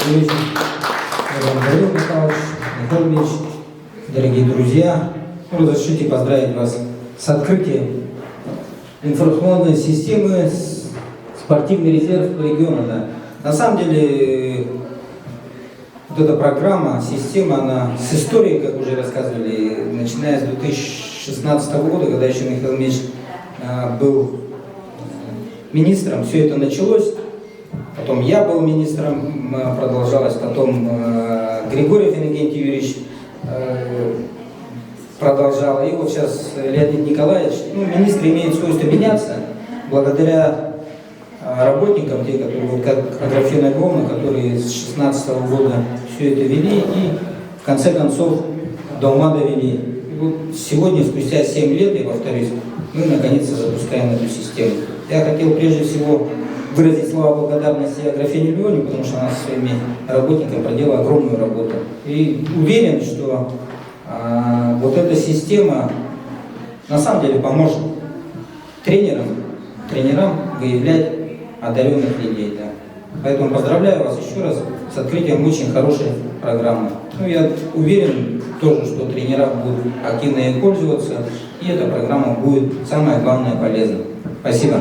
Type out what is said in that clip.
Добрый вечер, Михаил Михайлович, дорогие друзья. Разрешите поздравить вас с открытием информационной системы «Спортивный резерв региона». Да. На самом деле, вот эта программа, система, она с историей, как уже рассказывали, начиная с 2016 года, когда еще Михаил Ильич был министром, все это началось. Потом я был министром, продолжалось, потом Григорьев Иннокентий Юрьевич продолжал. И вот сейчас Леонид Николаевич, министр имеет свойство меняться, благодаря работникам, те, которые, вот как Аграфена Львовна, которые с 2016 года все это вели и в конце концов до ума довели. И вот сегодня, спустя 7 лет, я повторюсь, мы наконец-то запускаем эту систему. Я хотел прежде всего выразить слова благодарности Аграфене Львовне, потому что она со своими работниками проделала огромную работу. И уверен, что вот эта система на самом деле поможет тренерам выявлять одаренных людей. Да. Поэтому поздравляю вас еще раз с открытием очень хорошей программы. Я уверен тоже, что тренера будут активно ей пользоваться, и эта программа будет самое главное полезна. Спасибо.